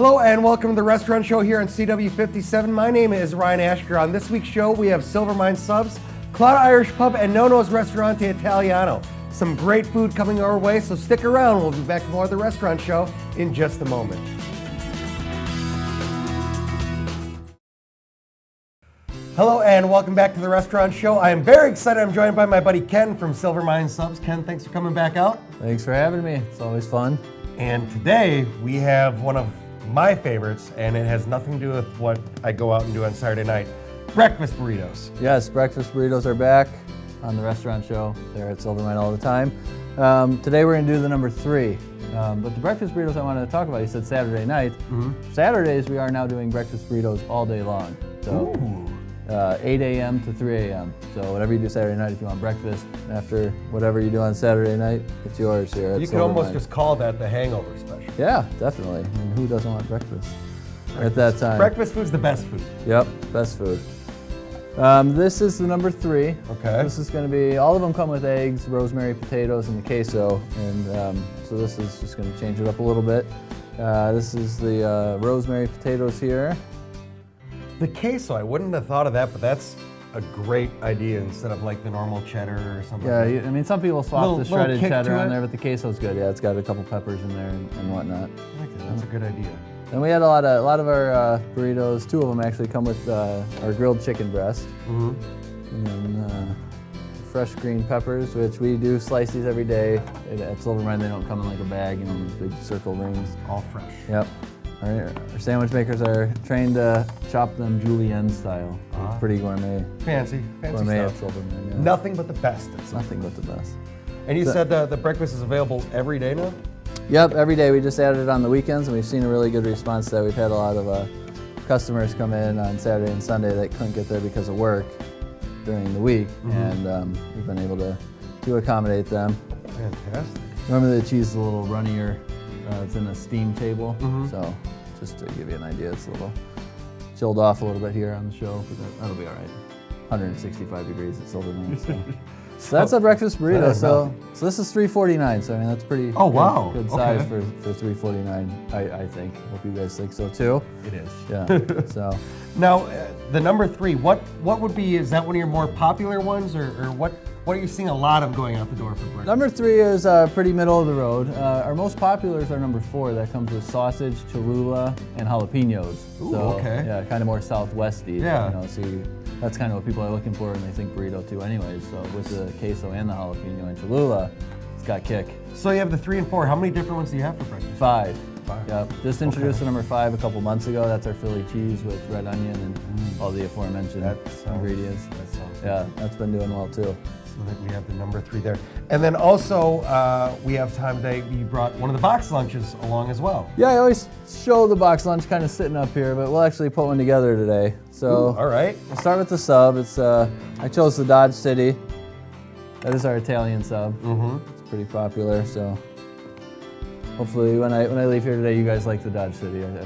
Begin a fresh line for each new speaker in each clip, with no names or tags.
Hello and welcome to the Restaurant Show here on CW57. My name is Ryan Ashker. On this week's show, we have Silvermine Subs, Claude Irish Pub, and Nonno's Ristorante Italiano. Some great food coming our way, so stick around. We'll be back with more of the Restaurant Show in just a moment. Hello and welcome back to the Restaurant Show. I am very excited. I'm joined by my buddy Ken from Silvermine Subs. Ken, thanks for coming back out.
Thanks for having me. It's always fun.
And today we have one of my favorites, and it has nothing to do with what I go out and do on Saturday night. Breakfast burritos.
Yes, breakfast burritos are back on the Restaurant Show. They're at Silvermine all the time. Today we're going to do the number 3. But the breakfast burritos I wanted to talk about, you said Saturday night. Saturdays we are now doing breakfast burritos all day long. So 8 a.m. to 3 a.m. So whatever you do Saturday night, if you want breakfast, after whatever you do on Saturday night, it's yours here at
You could almost just call that the hangover special.
Yeah, definitely. I mean, who doesn't want breakfast at that time?
Breakfast food's the best food.
Yep, best food. This is the number 3.
Okay.
This is going to be, all of them come with eggs, rosemary, potatoes, and the queso. And so this is just going to change it up a little bit. This is the rosemary potatoes here.
The queso, I wouldn't have thought of that, but that's a great idea instead of like the normal cheddar or something.
Yeah,
like that.
I mean, some people swap the shredded cheddar on
it.
there, but the queso's good. Yeah, it's got a couple peppers in there and whatnot.
I like that. That's a good idea.
And we had a lot of our burritos. 2 of them actually come with our grilled chicken breast. And then fresh green peppers, which we do slice these every day. At Silvermine, they don't come in like a bag, big circle rings.
All fresh.
Yep. Our sandwich makers are trained to chop them julienne style. Pretty gourmet.
Fancy
Gourmet at
stuff.
Silvermine, yeah.
Nothing but the best.
Nothing but the best.
And you said the breakfast is available every day now?
Yep, every day. We just added it on the weekends, and we've seen a really good response to that. We've had a lot of customers come in on Saturday and Sunday that couldn't get there because of work during the week, and we've been able to accommodate them.
Fantastic.
Remember the cheese is a little runnier. It's in a steam table, so just to give you an idea, it's a little chilled off a little bit here on the show, but that'll be all right. 165 degrees at Silvermine. So that's a breakfast burrito. So this is $3.49. So I mean that's pretty good size for $3.49. I think. Hope you guys think so too.
It is.
Yeah. So
now the number 3. What would be? Is that one of your more popular ones, or what? What are you seeing a lot of going out the door for breakfast?
Number 3 is pretty middle of the road. Our most popular is our number 4. That comes with sausage, Cholula, and jalapenos.
Ooh,
so,
okay.
Yeah, kind of more southwesty.
Yeah.
You know, so that's kind of what people are looking for when they think burrito too anyways. So with the queso and the jalapeno and Cholula, it's got kick.
So you have the 3 and 4. How many different ones do you have for breakfast?
5. Yep. Just introduced the number 5 a couple months ago. That's our Philly cheese with red onion and all the aforementioned ingredients. Yeah, that's been doing well too.
So that we have the number 3 there. And then also, we have time today, you brought one of the box lunches along as well.
Yeah, I always show the box lunch kind of sitting up here, but we'll actually put one together today. So
all right.
We'll start with the sub. It's I chose the Dodge City. That is our Italian sub. It's pretty popular, so hopefully when I leave here today, you guys like the Dodge City. I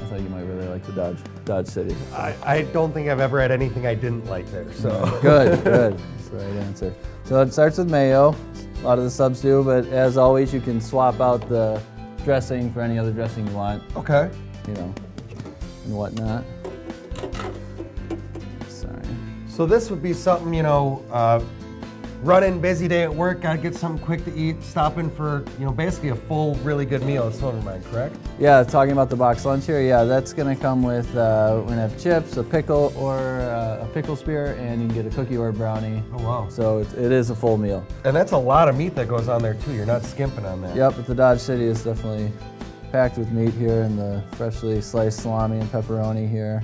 thought you might really like the Dodge City.
I don't think I've ever had anything I didn't like there. So
good. That's the right answer. So it starts with mayo. A lot of the subs do, but as always, you can swap out the dressing for any other dressing you want.
Okay.
You know, and whatnot. Sorry.
So this would be something, you know, running, busy day at work, gotta get something quick to eat, stop in for, you know, basically a full, really good meal at Silvermine, correct?
Yeah, talking about the box lunch here, yeah, that's gonna come with, we're gonna have chips, a pickle, or a pickle spear, and you can get a cookie or a brownie.
Oh, wow.
So it is a full meal.
And that's a lot of meat that goes on there too, you're not skimping on that.
Yep, but the Dodge City is definitely packed with meat here, and the freshly sliced salami and pepperoni here.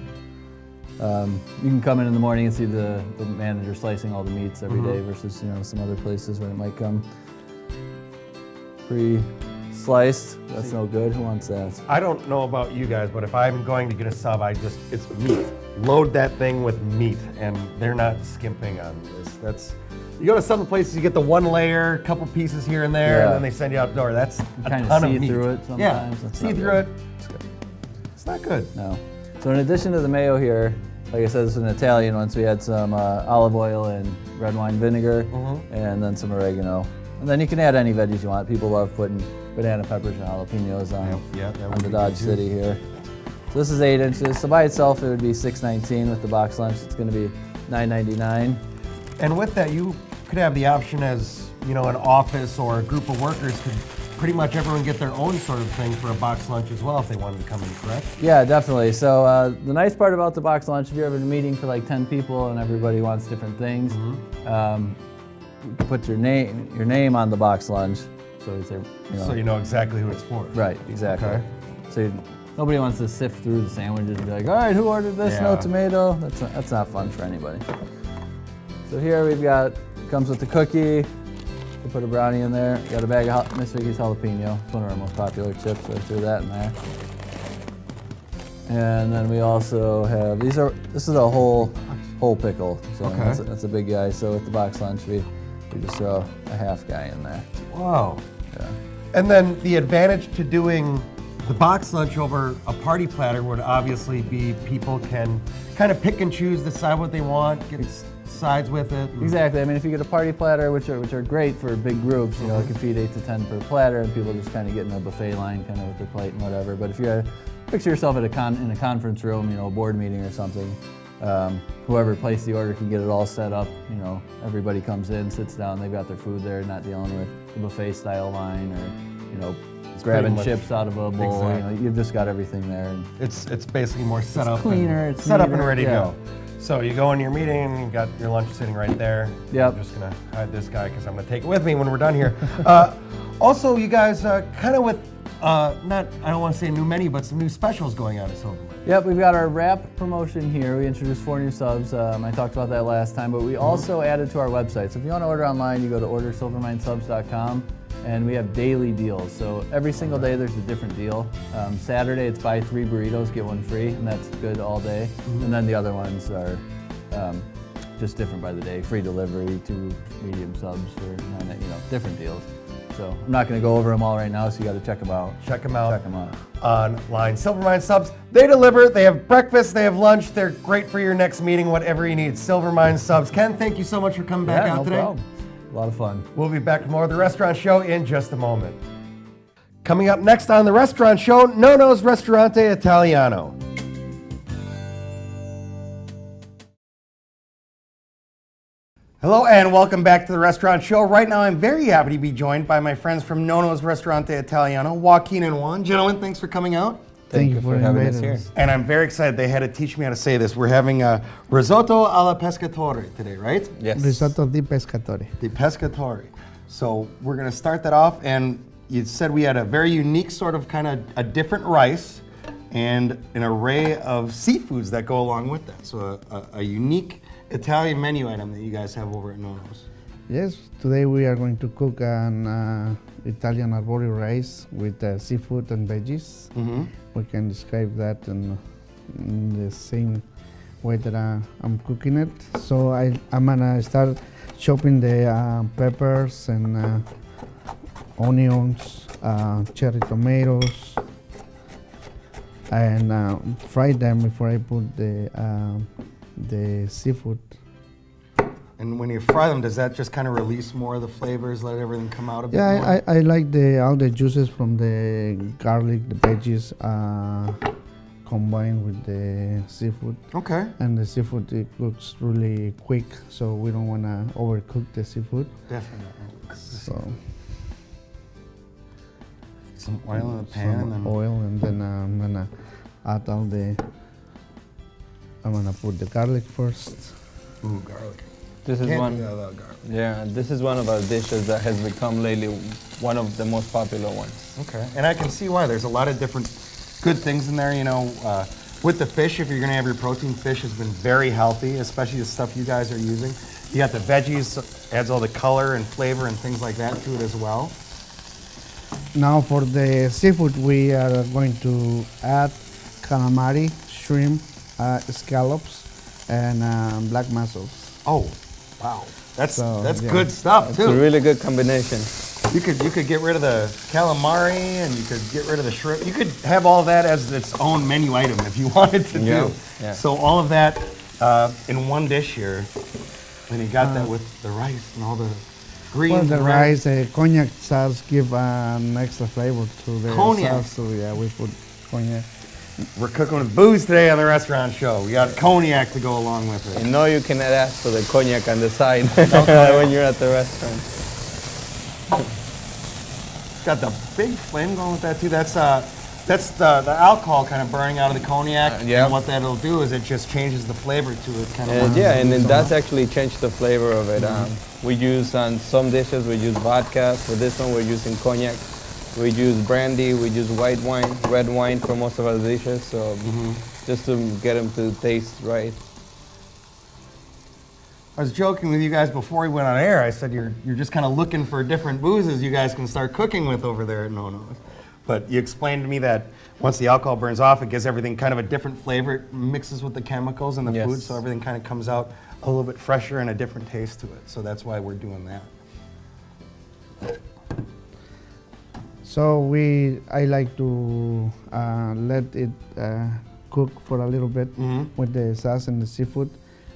You can come in the morning and see the manager slicing all the meats every day versus, you know, some other places where it might come pre-sliced. That's no good. Who wants that?
I don't know about you guys, but if I'm going to get a sub, it's meat. Load that thing with meat, and they're not skimping on this. You go to some places, you get the 1 layer, couple pieces here and there, and then they send you out the door. That's a ton of meat.
You see through it sometimes.
Yeah, see through it. It's not good.
No. So in addition to the mayo here, like I said, it's an Italian one, so we had some olive oil and red wine vinegar, and then some oregano. And then you can add any veggies you want. People love putting banana peppers and jalapenos on the Dodge City here. So this is 8 inches. So by itself, it would be $6.19. With the box lunch, it's going to be $9.99.
And with that, you could have the option as, you know, an office or a group of workers could pretty much everyone get their own sort of thing for a box lunch as well if they wanted to come in, correct?
Yeah, definitely. So the nice part about the box lunch, if you're having a meeting for like 10 people and everybody wants different things, you can put your name on the box lunch. So it's
So you know exactly who it's for.
Right, exactly.
Okay.
So nobody wants to sift through the sandwiches and be like, all right, who ordered this? No
Yeah.
tomato. That's not fun for anybody. So here we've got, comes with the cookie. We'll put a brownie in there. Got a bag of Miss Vicky's jalapeno. It's one of our most popular chips, so I threw that in there. And then we also have, this is a whole pickle. So
Okay.
that's a big guy. So with the box lunch, we just throw a half guy in there.
Wow.
Yeah.
And then the advantage to doing the box lunch over a party platter would obviously be people can kind of pick and choose, decide what they want, get sides with it.
Exactly. I mean, if you get a party platter, which are great for big groups, you know, it can feed 8 to 10 per platter, and people just kind of get in a buffet line, kind of with their plate and whatever. But if you're picture yourself at in a conference room, you know, a board meeting or something, whoever placed the order can get it all set up. You know, everybody comes in, sits down, they've got their food there, not dealing with the buffet style line or, you know, grabbing chips out of a bowl.
Exactly.
You know, you've just got everything there. And
It's basically more set up,
cleaner, it's
set up and
neater,
ready to
yeah.
go. So you go in your meeting, and you've got your lunch sitting right there.
Yep.
I'm just gonna hide this guy because I'm gonna take it with me when we're done here. Also, you guys kind of with I don't want to say a new menu, but some new specials going on at Silvermine.
Yep, we've got our wrap promotion here. We introduced 4 new subs. I talked about that last time, but we also added to our website. So if you want to order online, you go to ordersilverminesubs.com, and we have daily deals. So every single day there's a different deal. Saturday it's buy 3 burritos, get 1 free, and that's good all day. And then the other ones are just different by the day. Free delivery, 2 medium subs for different deals. So I'm not going to go over them all right now, so you got to check them out.
Check them out.
Check them out.
Online. Silvermine Subs, they deliver, they have breakfast, they have lunch, they're great for your next meeting, whatever you need. Silvermine Subs. Ken, thank you so much for coming back out
no
today.
problem. A lot of fun.
We'll be back with more of the Restaurant Show in just a moment. Coming up next on the Restaurant Show, Nono's Ristorante Italiano. Hello and welcome back to the Restaurant Show. Right now I'm very happy to be joined by my friends from Nono's Ristorante Italiano, Joaquin and Juan. Gentlemen, thanks for coming out.
Thank you for having us here.
And I'm very excited. They had to teach me how to say this. We're having a risotto alla pescatore today, right?
Yes.
Risotto di pescatore.
The pescatore. So we're going to start that off. And you said we had a very unique sort of kind of a different rice and an array of seafoods that go along with that. So a unique Italian menu item that you guys have over at Nono's.
Yes, today we are going to cook an Italian arborio rice with seafood and veggies.
Mm-hmm.
We can describe that in the same way that I'm cooking it. So I'm gonna start chopping the peppers and onions, cherry tomatoes, and fry them before I put the seafood.
And when you fry them, does that just kind of release more of the flavors, let everything come out a bit more?
Yeah, I like all the juices from the garlic, the veggies combined with the seafood.
Okay.
And the seafood, it cooks really quick, so we don't want to overcook the seafood.
Definitely.
So
Some oil in the pan and then
oil, and then I'm gonna add I'm gonna put the garlic first.
ooh, garlic.
This is
Can't
one.
do that without garlic.
Yeah, this is one of our dishes that has become lately one of the most popular ones.
Okay, and I can see why. There's a lot of different good things in there. You know, with the fish, if you're going to have your protein, fish has been very healthy, especially the stuff you guys are using. You got the veggies, adds all the color and flavor and things like that to it as well.
Now for the seafood, we are going to add calamari, shrimp, scallops, and black mussels.
Oh, wow, that's
yeah.
good stuff
It's a
too.
really good combination.
You could get rid of the calamari and you could get rid of the shrimp. You could have all that as its own menu item if you wanted to
Yeah,
do.
yeah.
So all of that in one dish here. Then you got that with the rice and all the greens.
Well, the
and red.
rice, cognac sauce give an extra flavor to the
Cognac.
sauce. So yeah, we put cognac.
We're cooking with booze today on the restaurant show. We got cognac to go along with it.
You know you cannot ask for the cognac on the side when you're at the restaurant.
Got the big flame going with that too. That's the alcohol kind of burning out of the cognac.
yeah.
And what that'll do is it just changes the flavor to it. Kind of.
Yeah, and it does actually change the flavor of it. We use on some dishes, we use vodka. For this one, we're using cognac. We use brandy, we use white wine, red wine for most of our dishes. So just to get them to taste right.
I was joking with you guys before we went on air. I said you're just kind of looking for different boozes you guys can start cooking with over there at No-No's. But you explained to me that once the alcohol burns off, it gives everything kind of a different flavor. It mixes with the chemicals in the food, so everything kind of comes out a little bit fresher and a different taste to it. So that's why we're doing that.
So I like to let it cook for a little bit with the sauce and the seafood,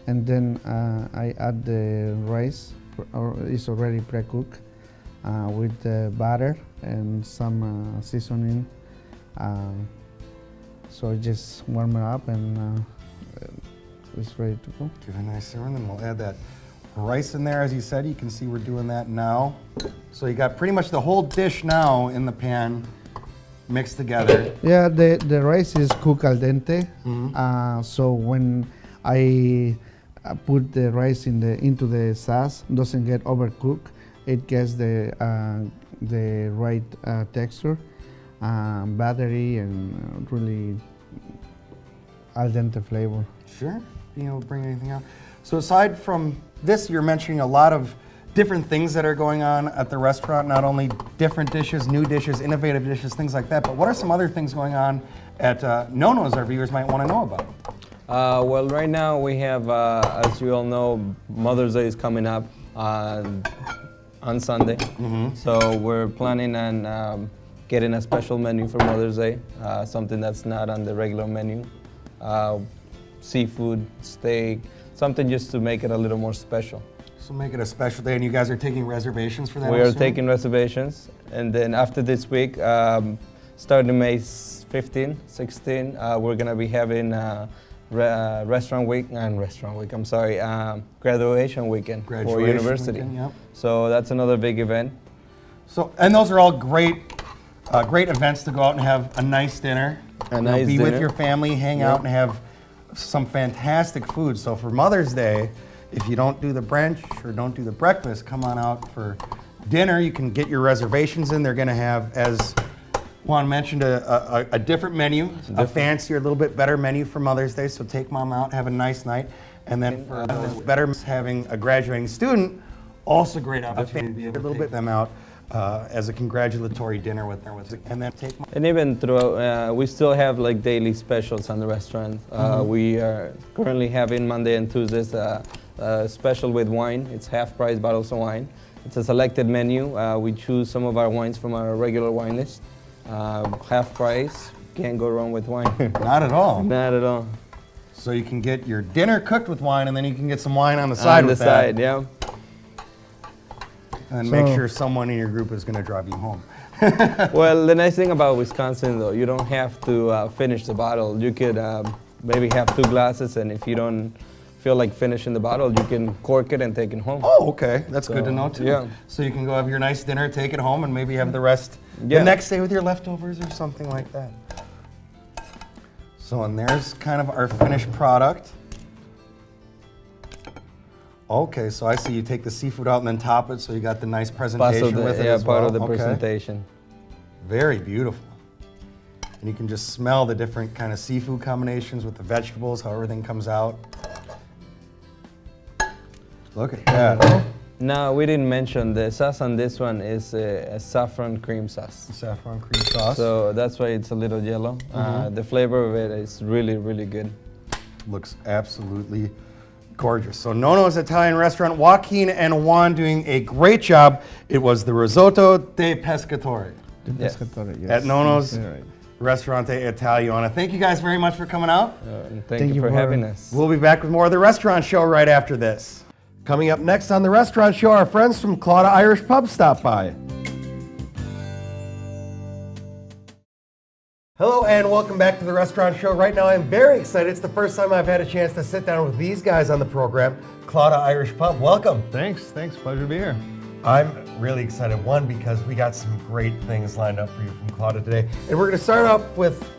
and then I add the rice, or it's already pre-cooked, with the butter and some seasoning. So just warm it up and it's ready to go.
Give it a nice stir, and then we'll add that rice in there. As you said, you can see we're doing that now. So you got pretty much the whole dish now in the pan mixed together.
Yeah, the rice is cooked al dente. So when I put the rice into the sauce, doesn't get overcooked. It gets the right texture, buttery, and really al dente flavor.
Sure, being able to bring anything out. So aside from this, you're mentioning a lot of different things that are going on at the restaurant, not only different dishes, new dishes, innovative dishes, things like that, but what are some other things going on at No-No's our viewers might want to know about?
Well, right now we have, as you all know, Mother's Day is coming up on Sunday. So we're planning on getting a special menu for Mother's Day, something that's not on the regular menu. Seafood, steak, something just to make it a little more special.
So make it a special day, and you guys are taking reservations for that?
We are taking reservations, and then after this week, starting May 15, 16, we're gonna be having graduation weekend for university.
Weekend, yep.
So that's another big event.
So, and those are all great events to go out and have a nice dinner. Be with your family, hang out, and have some fantastic food. So for Mother's Day, if you don't do the brunch or don't do the breakfast, come on out for dinner. You can get your reservations in. They're going to have, as Juan mentioned, a different menu, a fancier, a little bit better menu for Mother's Day. So take mom out, have a nice night. And then for better, having a graduating student, also great opportunity to be able to little bit them out as a congratulatory dinner with them. And then take mom.
And even throughout, we still have like daily specials on the restaurant. We are currently having Monday and Tuesdays special with wine. It's half-price bottles of wine. It's a selected menu. We choose some of our wines from our regular wine list. Half price, can't go wrong with wine.
Not at all.
Not at all.
So you can get your dinner cooked with wine, and then you can get some wine on the side with that.
On the side, yeah.
And make sure someone in your group is going to drive you home.
Well, the nice thing about Wisconsin, though, you don't have to finish the bottle. You could maybe have 2 glasses, and if you don't feel like finishing the bottle, you can cork it and take it home.
Oh, okay. That's good to know, too.
Yeah.
So you can go have your nice dinner, take it home, and maybe have the rest the next day with your leftovers or something like that. So, and there's kind of our finished product. Okay, so I see you take the seafood out and then top it, so you got the nice presentation with it as well.
Part of the presentation.
Very beautiful. And you can just smell the different kind of seafood combinations with the vegetables, how everything comes out. Look at that.
No, we didn't mention the sauce on this one is a saffron cream sauce.
Saffron cream sauce.
So that's why it's a little yellow. The flavor of it is really, really good.
Looks absolutely gorgeous. So No-No's Italian restaurant, Joaquin and Juan doing a great job. It was the Risotto de Pescatore.
Yes.
At No-No's Ristorante Italiano. Thank you guys very much for coming out.
Thank you for having us.
We'll be back with more of the restaurant show right after this. Coming up next on the restaurant show, our friends from Claudia Irish Pub stop by. Hello and welcome back to the Restaurant Show. Right now I'm very excited. It's the first time I've had a chance to sit down with these guys on the program. Claudia Irish Pub, welcome.
Thanks, pleasure to be here.
I'm really excited, one, because we got some great things lined up for you from Claudia today. And we're going to start off with,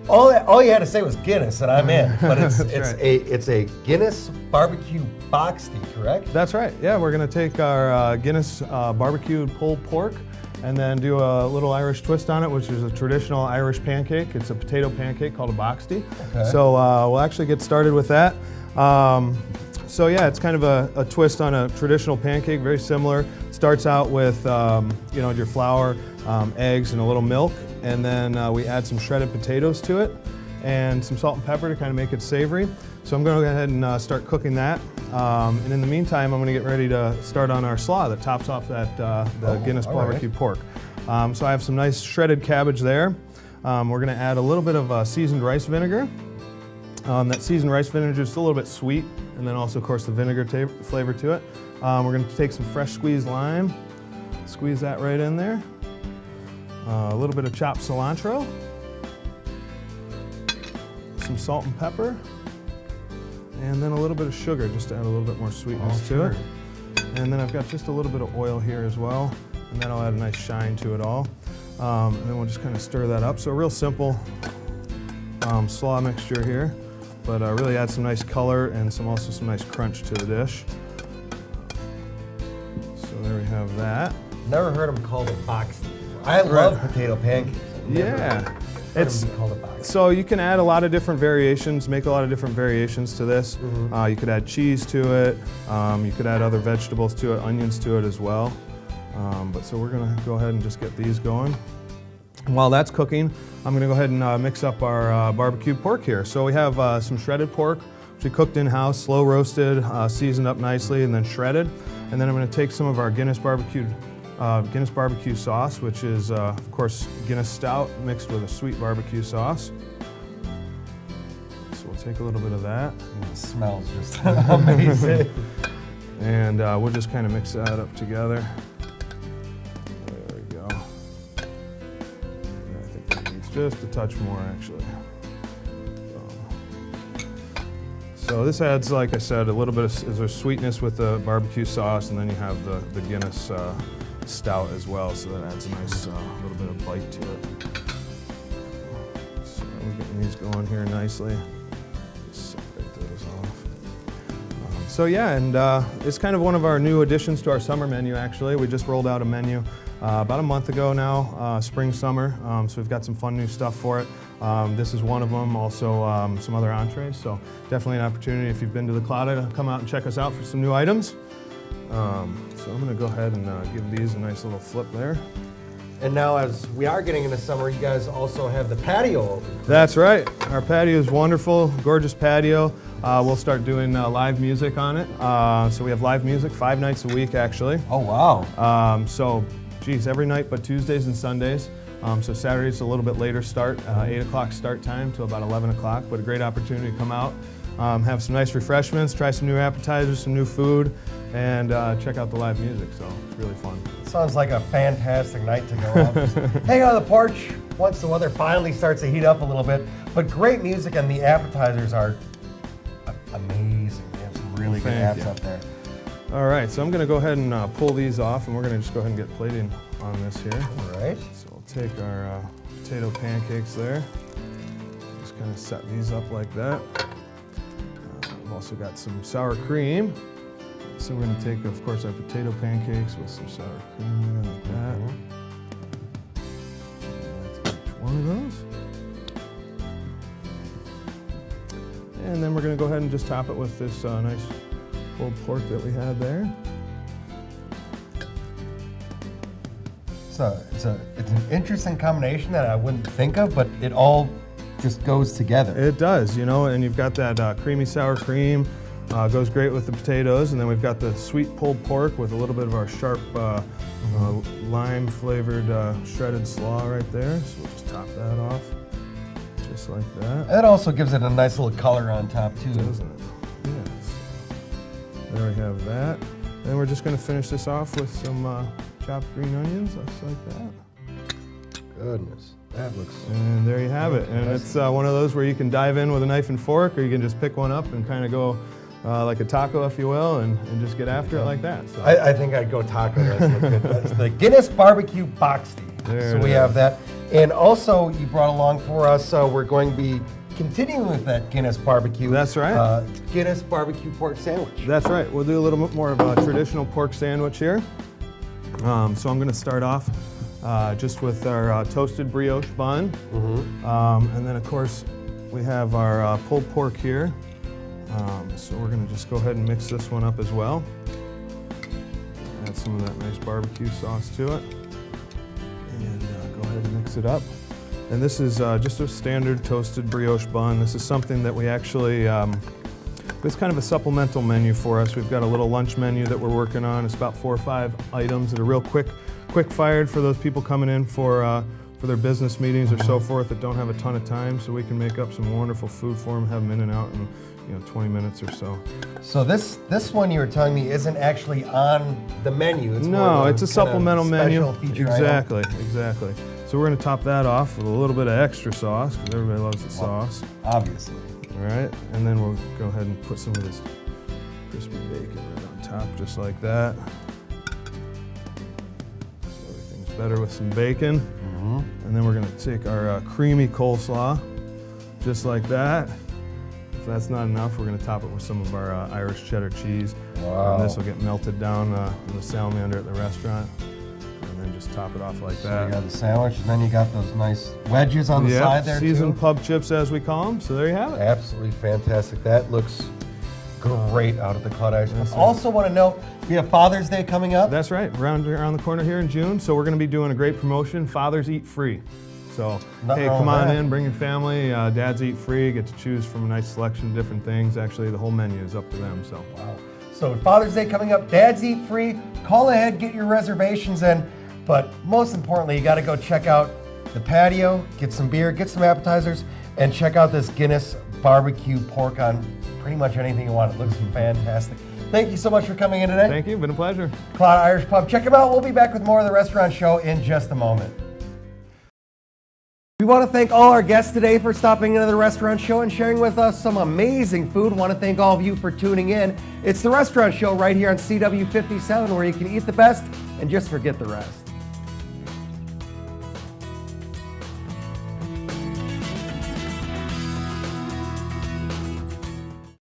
all you had to say was Guinness, and I'm in. But it's a Guinness barbecue boxty, correct?
That's right, yeah, we're gonna take our Guinness barbecued pulled pork and then do a little Irish twist on it, which is a traditional Irish pancake. It's a potato pancake called a boxty.
Okay.
So we'll actually get started with that. So yeah, it's kind of a twist on a traditional pancake, very similar. Starts out with your flour, eggs, and a little milk, and then we add some shredded potatoes to it and some salt and pepper to kind of make it savory. So I'm going to go ahead and start cooking that. And in the meantime, I'm going to get ready to start on our slaw that tops off that the Guinness barbecue pork. So I have some nice shredded cabbage there. We're going to add a little bit of seasoned rice vinegar. That seasoned rice vinegar is a little bit sweet, and then also, of course, the vinegar flavor to it. We're going to take some fresh squeezed lime, squeeze that right in there. A little bit of chopped cilantro, some salt and pepper, and then a little bit of sugar just to add a little bit more sweetness to it. And then I've got just a little bit of oil here as well, and that'll add a nice shine to it all. And then we'll just kind of stir that up. So a real simple slaw mixture here, but really add some nice color and also some nice crunch to the dish. So there we have that.
Never heard them called a boxty. I love potato pancakes.
Yeah.
It's called a boxty.
So you can add a lot of different variations, make a lot of different variations to this. You could add cheese to it. You could add other vegetables to it, onions to it as well. So we're gonna go ahead and just get these going. And while that's cooking, I'm gonna go ahead and mix up our barbecued pork here. So we have some shredded pork, which we cooked in-house, slow roasted, seasoned up nicely, and then shredded. And then I'm gonna take some of our Guinness barbecue sauce, which is, of course, Guinness Stout mixed with a sweet barbecue sauce. So we'll take a little bit of that.
It smells just amazing.
And we'll just kind of mix that up together. There we go. And I think that needs just a touch more, actually. So this adds, like I said, a little bit of sweetness with the barbecue sauce, and then you have the Guinness Stout as well, so that adds a nice little bit of bite to it. So we're getting these going here nicely. Just separate those off. So yeah, and it's kind of one of our new additions to our summer menu, actually. We just rolled out a menu about a month ago now, spring, summer, so we've got some fun new stuff for it. This is one of them, also some other entrees, so definitely an opportunity if you've been to the Claudia to come out and check us out for some new items. So I'm going to go ahead and give these a nice little flip there.
And now as we are getting into summer, you guys also have the patio open.
That's right. Our patio is wonderful, gorgeous patio. We'll start doing live music on it. So we have live music 5 nights a week, actually.
Oh, wow.
So, geez, every night but Tuesdays and Sundays. So Saturday's a little bit later start, 8 o'clock start time to about 11 o'clock, but a great opportunity to come out, have some nice refreshments, try some new appetizers, some new food, and check out the live music, so it's really fun.
Sounds like a fantastic night to go out. Hang out on the porch once the weather finally starts to heat up a little bit, but great music, and the appetizers are amazing. They have some really good apps up there.
All right, so I'm going to go ahead and pull these off, and we're going to just go ahead and get plating on this here.
All right.
So we'll take our potato pancakes there. Just kind of set these up like that. We've also got some sour cream. So we're going to take, of course, our potato pancakes with some sour cream there like that. That's each one of those. And then we're going to go ahead and just top it with this nice pulled pork that we had there.
It's an interesting combination that I wouldn't think of, but it all just goes together.
It does, you know, and you've got that creamy sour cream. Goes great with the potatoes, and then we've got the sweet pulled pork with a little bit of our sharp lime-flavored shredded slaw right there. So we'll just top that off, just like that.
That also gives it a nice little color on top too,
doesn't it? Yes. There we have that. And we're just going to finish this off with some chopped green onions, just like that.
Goodness. That looks.
And there you have it. And it's one of those where you can dive in with a knife and fork, or you can just pick one up and kind of go like a taco, if you will, and just get after it like that. So.
I think I'd go taco. That's the Guinness Barbecue Boxty.
There
So
it
we
is.
have that. And also, you brought along for us, we're going to be continuing with that Guinness Barbecue.
That's right.
Guinness Barbecue Pork Sandwich.
That's right. We'll do a little bit more of a traditional pork sandwich here. So I'm going to start off just with our toasted brioche bun. And then, of course, we have our pulled pork here. So we're going to just go ahead and mix this one up as well. Add some of that nice barbecue sauce to it. And go ahead and mix it up. And this is just a standard toasted brioche bun. This is something that we actually, it's kind of a supplemental menu for us. We've got a little lunch menu that we're working on. It's about 4 or 5 items that are real quick fired for those people coming in for their business meetings or so forth that don't have a ton of time. So we can make up some wonderful food for them, have them in and out in 20 minutes or so.
So this one you were telling me isn't actually on the menu. It's more
No,
of
it's a supplemental menu.
special feature item.
Exactly. So we're going to top that off with a little bit of extra sauce because everybody loves the sauce.
Obviously.
All right, and then we'll go ahead and put some of this crispy bacon right on top, just like that. So everything's better with some bacon. And then we're going to take our creamy coleslaw, just like that. If that's not enough, we're going to top it with some of our Irish cheddar cheese.
Wow.
And this will get melted down in the salamander at the restaurant. And then just top it off like
So
that.
you got the sandwich, and then you got those nice wedges on the
Yep,
side there
seasoned
too.
pub chips, as we call them. So there you have it.
Absolutely fantastic. That looks great out of the Cloud Irish.
Yes, sir.
Also want to note, we have Father's Day coming up.
That's right, around the corner here in June. So we're going to be doing a great promotion, Fathers Eat Free. So,
Nothing
hey,
wrong
come
with
on
that.
in, bring your family. Dads eat free, get to choose from a nice selection of different things. Actually, the whole menu is up to them. So,
Wow. So Father's Day coming up, Dads Eat Free. Call ahead, get your reservations in. But most importantly, you got to go check out the patio, get some beer, get some appetizers, and check out this Guinness Barbecue Pork on pretty much anything you want. It looks fantastic. Thank you so much for coming in today.
thank you, been a pleasure.
Cloud Irish Pub. Check them out. We'll be back with more of the restaurant show in just a moment. We want to thank all our guests today for stopping into the restaurant show and sharing with us some amazing food. Want to thank all of you for tuning in. It's the restaurant show right here on CW57 where you can eat the best and just forget the rest.